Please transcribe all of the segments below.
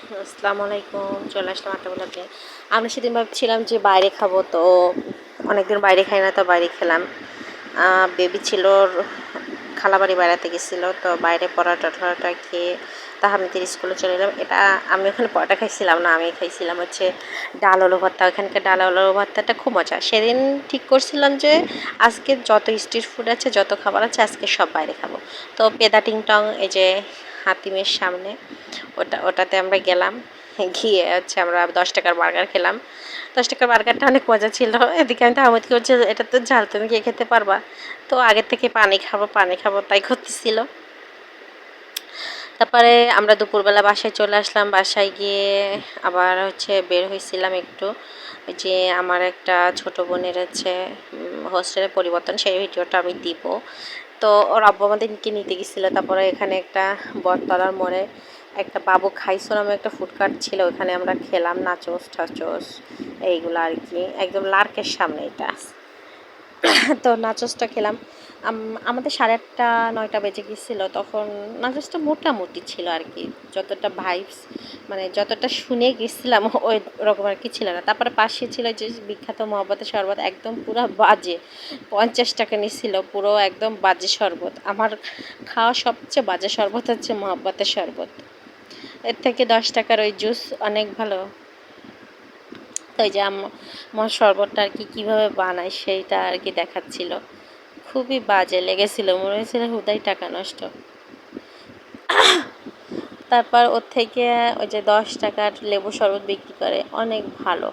আসসালামু আলাইকুম। চলে আসলাম আটটা বেলাতে। আমরা সেদিন ভাবছিলাম যে বাইরে খাবো, তো অনেকদিন বাইরে খাই না, তো বাইরে খেলাম। বেবি ছিল, ওর খালাবাড়ি বেড়াতে গেছিলো, তো বাইরে পরোটা টরোটা খেয়ে তাহামিদের স্কুলে চলে এলাম। এটা আমি ওখানে পরোটা খাইছিলাম না, আমি খাইছিলাম হচ্ছে ডাল আলু ভর্তা। ওখানকার ডাল আলু ভর্তাটা খুব মজা। সেদিন ঠিক করছিলাম যে আজকে যত স্ট্রিট ফুড আছে, যত খাবার আছে, আজকে সব বাইরে খাবো। তো পেদা টিং টং, এই যে হাতিমের সামনে, ওটাতে আমরা গেলাম। গিয়ে হচ্ছে আমরা 10 টাকার বার্গার খেলাম। 10 টাকার বার্গারটা অনেক মজা ছিল। এদিকে আমি তাহমিদকে বলছি, এটা তো ঝাল, তুমি কি খেতে পারবা? তো আগের থেকে পানি খাবো পানি খাবো তাই করতেছিল। তারপরে আমরা দুপুরবেলা বাসায় চলে আসলাম। বাসায় গিয়ে আবার হচ্ছে বের হয়েছিলাম একটু। ওই যে আমার একটা ছোট বোনের হচ্ছে হোস্টেলে পরিবর্তন, সেই ভিডিওটা আমি দিব। তো ওর আব্বু আমাদেরকে নিতে গেছিলো। তারপরে এখানে একটা বটতলার মোড়ে একটা বাবু খাইছো নামে একটা ফুডকার্ট ছিল, ওখানে আমরা খেলাম নাচোস টাচোস এইগুলো আর কি, একদম লার্কের সামনে এটা। তো নাচোসটা খেলাম। আমাদের 8:30-9টা বেজে গেছিলো তখন। নাচোসটা মোটামুটি ছিল আর কি, যতটা ভাইবস মানে যতটা শুনে গেছিলাম ওই রকম আর কি ছিল না। তারপরে পাশে ছিল যে বিখ্যাত মহব্বতের শরবত, একদম পুরো বাজে, 50 টাকা নিছিল, পুরো একদম বাজে শরবত। আমার খাওয়া সবচেয়ে বাজে শরবত হচ্ছে মহব্বতের শরবত, এর থেকে 10 টাকার ওই জুস অনেক ভালো। তো ওই যে আমার শরবতটা আর কি কীভাবে বানায় সেইটা আর কি দেখাচ্ছিল। খুবই বাজে লেগেছিল, মনে হয়েছিল হুদাই টাকা নষ্ট। তারপর ওর থেকে ওই যে 10 টাকার লেবু শরবত বিক্রি করে, অনেক ভালো।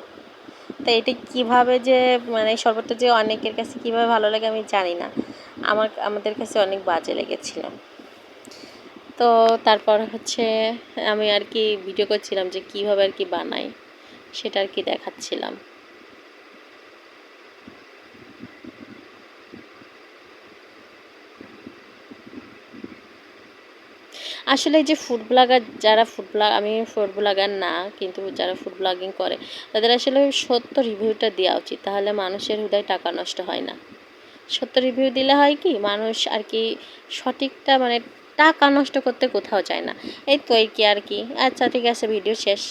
তো এটা কীভাবে যে মানে শরবতটা যে অনেকের কাছে কীভাবে ভালো লাগে আমি জানি না, আমাদের কাছে অনেক বাজে লেগেছিল। তো তারপর হচ্ছে আমি আর কি ভিডিও করছিলাম যে কীভাবে আর কি বানাই, সেটা আর কি দেখাচ্ছিলাম। আসলে এই যে ফুড ব্লগার, যারা আমি ফুড ব্লগার না, কিন্তু যারা ফুড ব্লগিং করে তাদের আসলে সত্য রিভিউটা দেওয়া উচিত, তাহলে মানুষের হুদায় টাকা নষ্ট হয় না। সত্য রিভিউ দিলে হয় কি, মানুষ আর কি সঠিকটা মানে টাকা নষ্ট করতে কোথাও যায় না। এই তো এই কি আর কি। আচ্ছা ঠিক আছে, ভিডিও শেষ।